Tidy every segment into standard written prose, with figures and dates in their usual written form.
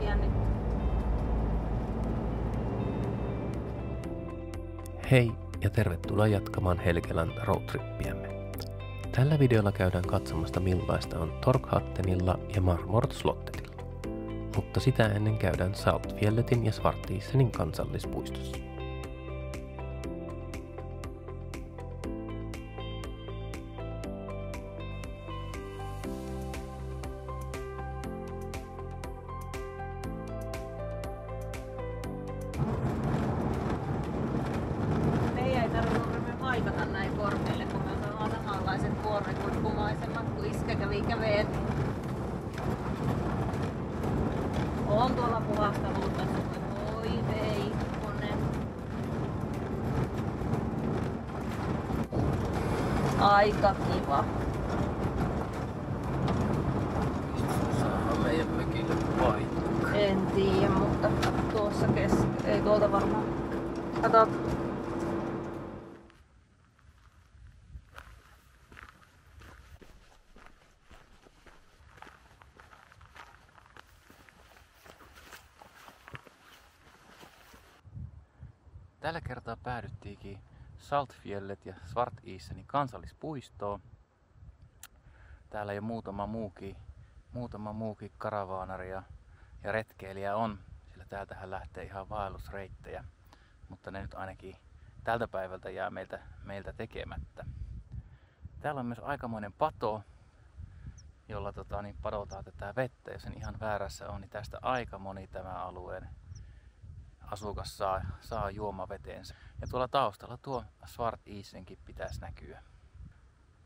jännittää. Hei ja tervetuloa jatkamaan Helgeland roadtrippiämme. Tällä videolla käydään katsomasta millaista on Torghattenilla ja Marmorslottetilla. Mutta sitä ennen käydään Saltfjelletin ja Svartisenin kansallispuistossa. Meidän ei tarvitse paikata näin korkealle, kun me on samanlaiset vuorihuippumaisemat kuin iskä kävi käveen. On tuolla puhasta luutta. Voi veikkonen. Aika kiva. Saadaan meidän mökille paikka. En tiedä, mutta tuossa ei tuolta varmaan. Katot. Tällä kertaa päädyttiinkin Saltfjellet ja Svartisenin kansallispuistoon. Täällä jo muutama muukin karavaanari ja retkeilijä on, sillä täältähän lähtee ihan vaellusreittejä, mutta ne nyt ainakin tältä päivältä jää meiltä tekemättä. Täällä on myös aikamoinen pato, jolla padotaan tätä vettä. Jos en ihan väärässä on, niin tästä aika moni tämän alueen asukas saa juomavetensä. Ja tuolla taustalla tuo Svartisenkin pitäisi näkyä.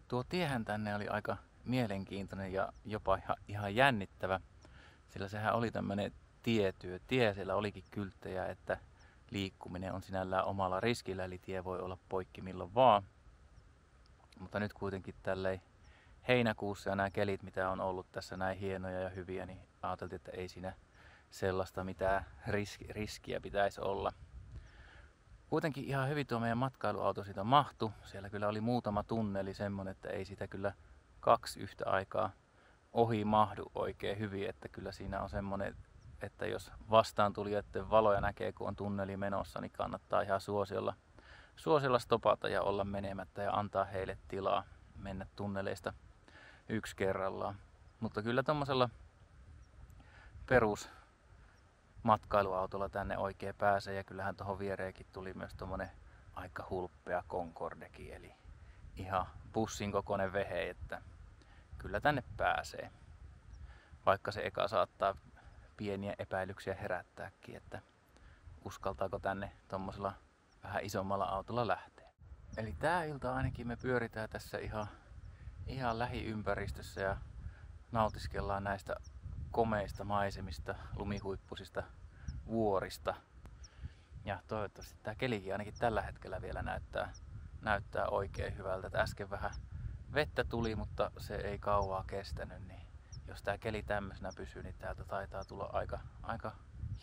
Tuo tiehän tänne oli aika mielenkiintoinen ja jopa ihan jännittävä, sillä sehän oli tämmöinen tie, siellä olikin kylttejä, että liikkuminen on sinällään omalla riskillä, eli tie voi olla poikki milloin vaan. Mutta nyt kuitenkin tälleen heinäkuussa ja nämä kelit, mitä on ollut tässä näin hienoja ja hyviä, niin ajateltiin, että ei siinä sellaista mitään riskiä pitäisi olla. Kuitenkin ihan hyvin tuo meidän matkailuauto siitä mahtui. Siellä kyllä oli muutama tunneli semmonen, että ei sitä kyllä 2 yhtä aikaa ohi mahdu oikein hyvin. Että kyllä siinä on semmonen, että jos vastaan tulijoiden valoja näkee, kun on tunneli menossa, niin kannattaa ihan suosiolla stopata ja olla menemättä ja antaa heille tilaa mennä tunneleista yksi kerrallaan. Mutta kyllä tommosella perus matkailuautolla tänne oikein pääsee, ja kyllähän tuohon viereenkin tuli myös tommonen aika hulppea Concordekin, eli ihan bussin kokoinen vehe, että kyllä tänne pääsee. Vaikka se eka saattaa pieniä epäilyksiä herättääkin, että uskaltaako tänne tommosella vähän isommalla autolla lähteä. Eli tää ilta ainakin me pyöritään tässä ihan lähiympäristössä ja nautiskellaan näistä komeista maisemista, lumihuippusista vuorista. Ja toivottavasti tää kelikin ainakin tällä hetkellä vielä näyttää oikein hyvältä. Äsken vähän vettä tuli, mutta se ei kauaa kestänyt, niin jos tää keli tämmöisenä pysyy, niin täältä taitaa tulla aika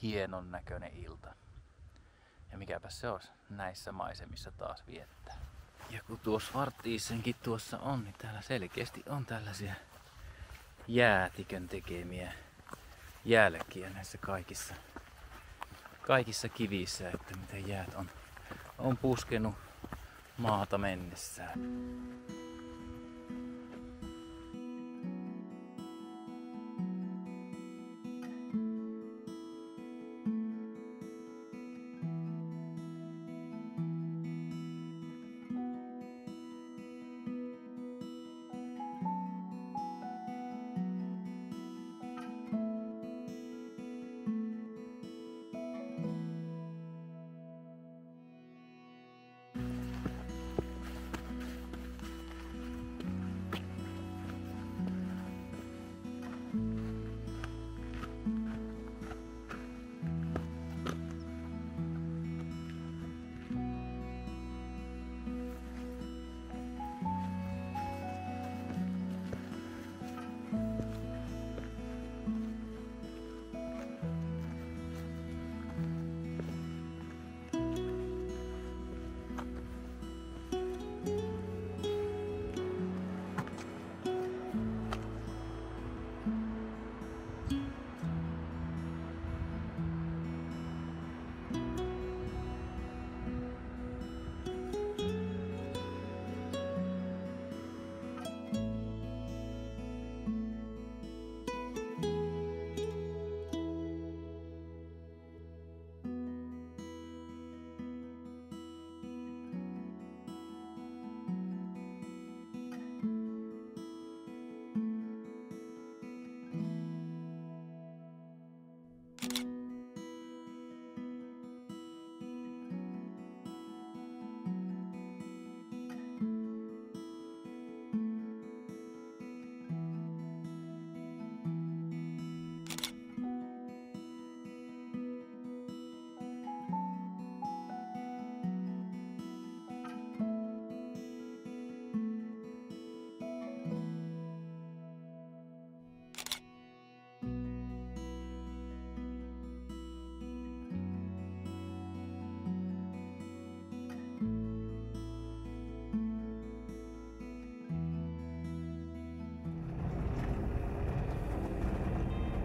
hienon näköinen ilta. Ja mikäpä se olisi näissä maisemissa taas viettää. Ja kun tuo Svartisenkin tuossa on, niin täällä selkeästi on tällaisia jäätikön tekemiä jälkiä näissä kaikissa kivissä, että miten jäät on puskenut maata mennessään.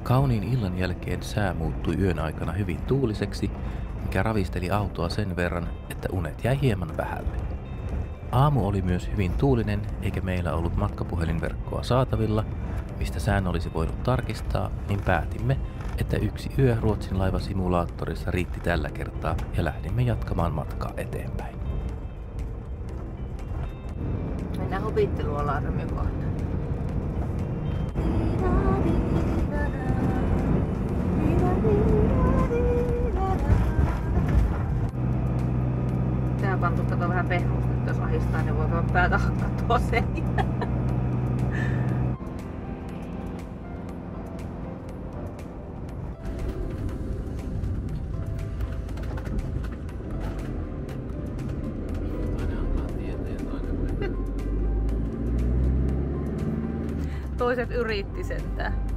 Kauniin illan jälkeen sää muuttui yön aikana hyvin tuuliseksi, mikä ravisteli autoa sen verran, että unet jäi hieman vähälle. Aamu oli myös hyvin tuulinen, eikä meillä ollut matkapuhelinverkkoa saatavilla, mistä sään olisi voinut tarkistaa, niin päätimme, että yksi yö Ruotsin laivasimulaattorissa riitti tällä kertaa ja lähdimme jatkamaan matkaa eteenpäin. Mennään huvittelualarimme kohtaan. Tää pantu kato vähän pehmusta, että jos ahistaa, niin voi päätä hakkaa seinään. Toiset yritti sentään.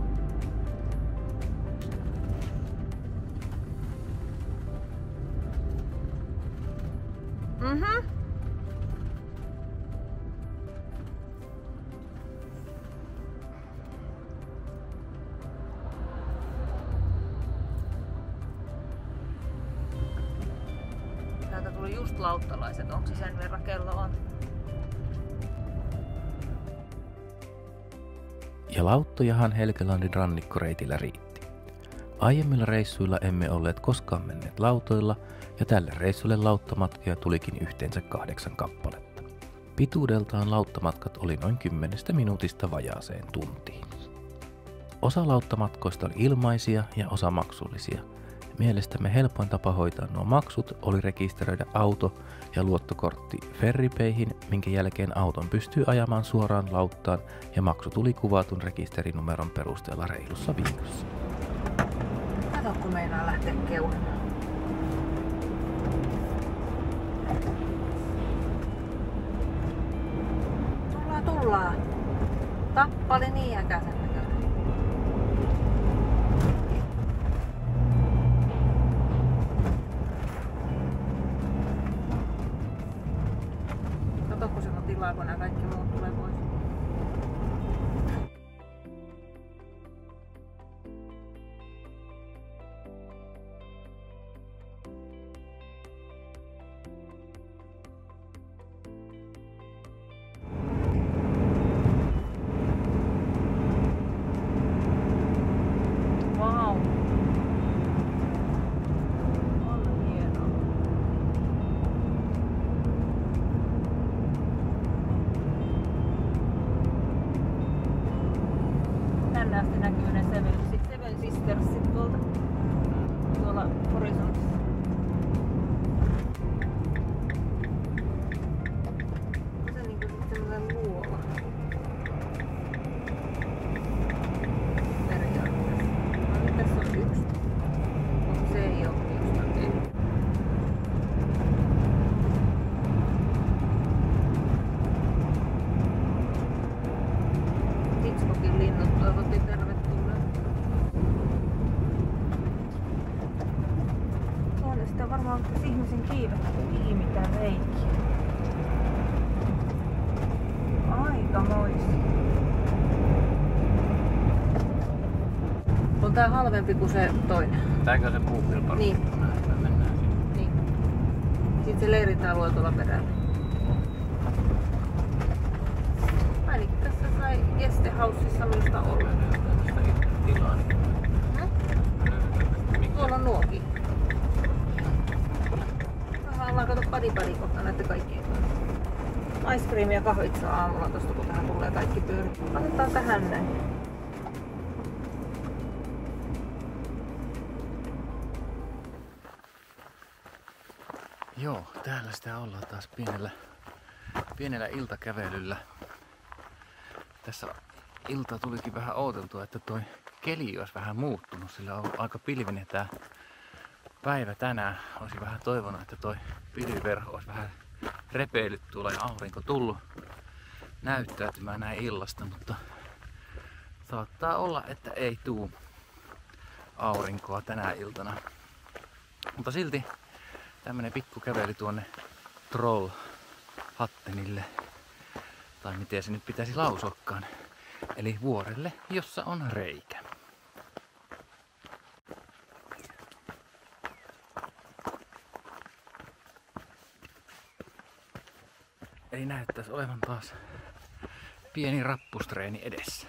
Täältä tuli just lauttalaiset, onko se sen verran kello on? Ja lauttojahan Helgelandin rannikkoreitillä riitti. Aiemmilla reissuilla emme olleet koskaan menneet lautoilla, ja tälle reissulle lauttamatkia tulikin yhteensä 8 kappaletta. Pituudeltaan lauttamatkat oli noin 10 minuutista vajaaseen tuntiin. Osa lauttamatkoista oli ilmaisia ja osa maksullisia. Mielestämme helpoin tapa hoitaa nuo maksut oli rekisteröidä auto ja luottokortti Ferripayhin, minkä jälkeen auton pystyy ajamaan suoraan lauttaan ja maksu tuli kuvatun rekisterinumeron perusteella reilussa viikossa. Kato, kun meinaa lähteä keulemaan. Tullaan. Tappali niin äkäisen näköinen. Kato, kun se on tilaa, kun nämä kaikki muut tulee pois. Tänne asti näkyy ne Seven Sistersit tuolla horisontissa. Se niinku semmoinen luola. Periaatteessa. No niin, tässä on yksi. Mutta se ei oo just okei. Hitchcockin linnut toivotti tervetulleen. Tuonne sitä varmaan ihmisen kiivettä. Niin mitä reikiä. Aikamoisia. On tää halvempi kuin se toinen. Tääkö se puukilpailu? Niin. Mennään sinne. Niin. Sitten se leirintäalue tuolla perällä. Ainakin tässä sai Guestehouseissa minusta olla. Tuolla on nuokin. Vähän ollaan kato pari kohta näette kaikkien kanssa. Ice cream ja kahvit saa aamulla tosta, kun tähän tulee kaikki pyörit. Otetaan tähän näin. Joo, täällä sitä ollaan taas pienellä iltakävelyllä. Tässä ilta tulikin vähän odoteltua, että toi keli olisi vähän muuttunut, sillä on aika pilvinen tää päivä tänään. Olisin vähän toivonut, että toi pilviverho olisi vähän repeillyt tuolla ja aurinko tullut näyttäytymään näin illasta, mutta saattaa olla, että ei tuu aurinkoa tänä iltana. Mutta silti tämmönen pikku käveli tuonne Trollhättenille, tai miten se nyt pitäisi lausuakaan, eli vuorelle, jossa on reikä. Eli näyttäisi olevan taas pieni rappustreeni edessä.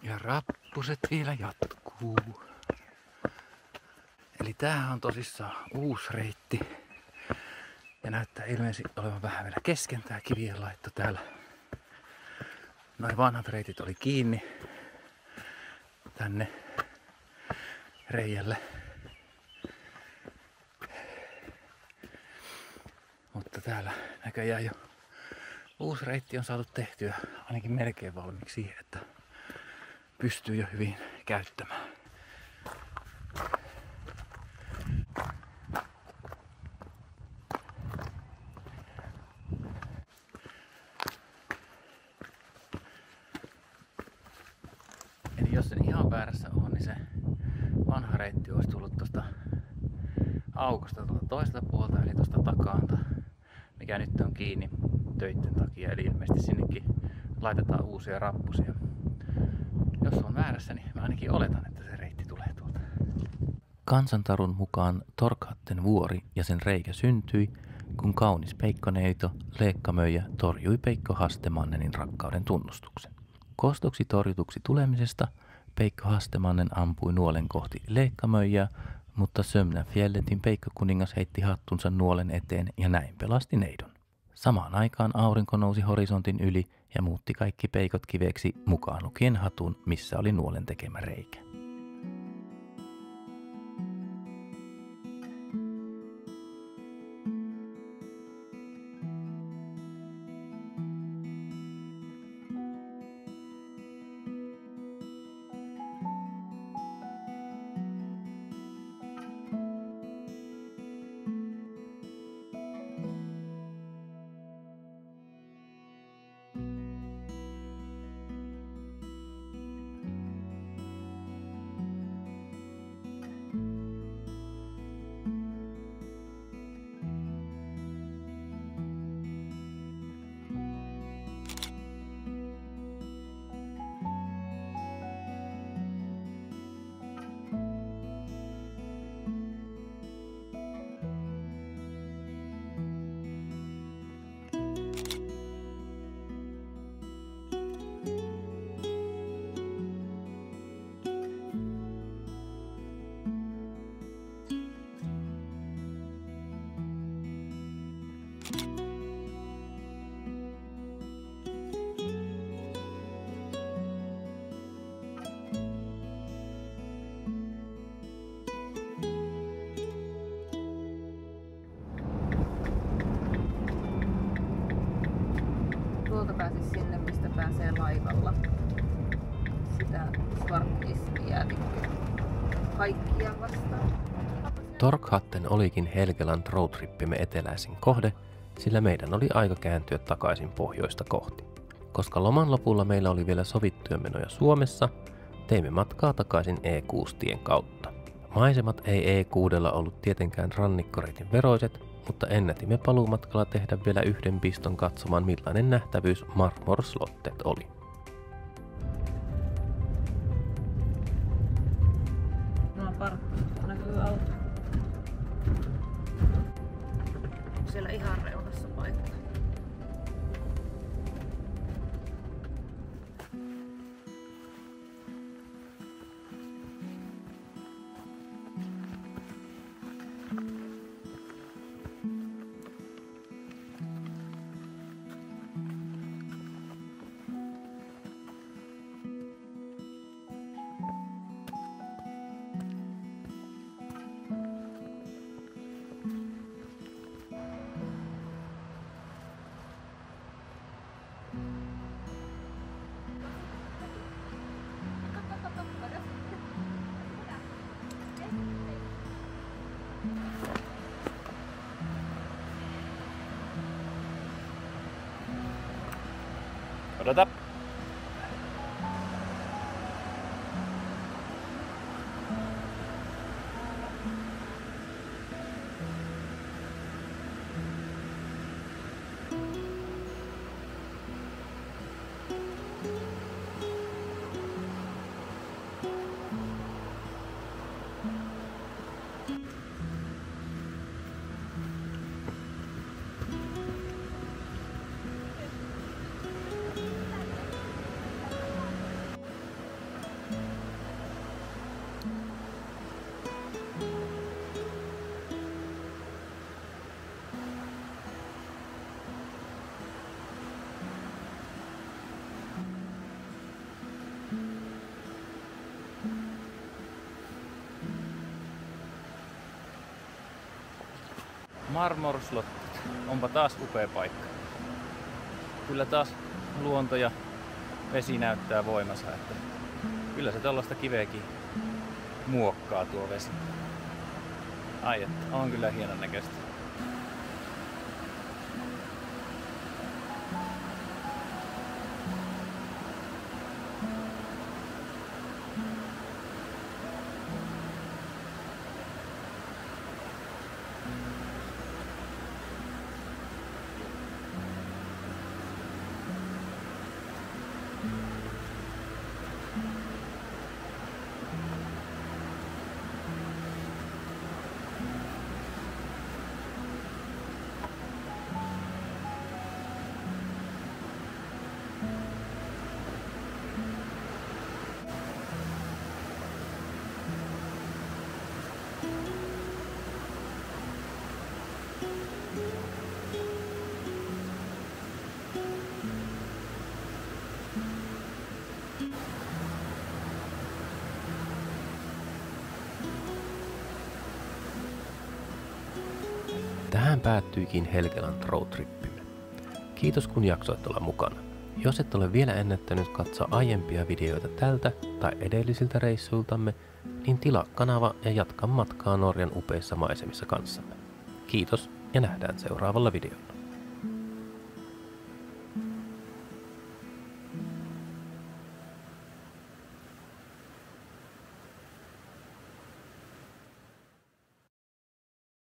Ja rappuset vielä jatkuu. Eli tämähän on tosissaan uusi reitti. Ja näyttää ilmeisesti olevan vähän vielä kesken tää kivien laitto täällä. Noin vanhat reitit oli kiinni tänne reijälle. Mutta täällä näköjään jo uusi reitti on saatu tehtyä ainakin melkein valmiiksi siihen, että pystyy jo hyvin käyttämään. Eli jos sen ihan väärässä on, niin se vanha reitti olisi tullut tuosta aukosta tuolta toiselta puolta, eli tuosta takaanta, mikä nyt on kiinni töitten takia. Eli ilmeisesti sinnekin laitetaan uusia rappusia. Jos on väärässä, niin mä ainakin oletan, että se reitti tulee tuolta. Kansantarun mukaan Torkhatten vuori ja sen reikä syntyi, kun kaunis peikkoneito Leekkamöijä torjui Peikko Hastemannenin rakkauden tunnustuksen. Kostoksi torjutuksi tulemisesta Peikko Hastemannen ampui nuolen kohti Leekkamöijää, mutta Sömnäfjälletin Peikko-kuningas heitti hattunsa nuolen eteen ja näin pelasti neidon. Samaan aikaan aurinko nousi horisontin yli ja muutti kaikki peikot kiveksi, mukaan lukien hatun, missä oli nuolen tekemä reikä. Pääsisi sinne, mistä pääsee laivalla. Sitä Svartismi-jäätikköä kaikkia vastaan. Torkhatten olikin Helgeland roadtrippimme eteläisin kohde, sillä meidän oli aika kääntyä takaisin pohjoista kohti. Koska loman lopulla meillä oli vielä sovittuja menoja Suomessa, teimme matkaa takaisin E6-tien kautta. Maisemat ei E6:lla ollut tietenkään rannikkoreitin veroiset, mutta ennätimme paluumatkalla tehdä vielä yhden piston katsomaan, millainen nähtävyys Marmorslottet oli. No parkki, näkyy auto. Siellä ihan reunassa paikka. Odota. Marmorslottet. Onpa taas upea paikka. Kyllä taas luonto ja vesi näyttää voimansa, että kyllä se tollaista kiveäkin muokkaa tuo vesi. Ai että, on kyllä hienon näköistä. Tähän päättyikin Helgeland roadtrippimme. Kiitos kun jaksoit olla mukana. Jos et ole vielä ennättänyt katsoa aiempia videoita tältä tai edellisiltä reissuiltamme, niin tilaa kanava ja jatka matkaa Norjan upeissa maisemissa kanssamme. Kiitos ja nähdään seuraavalla videolla.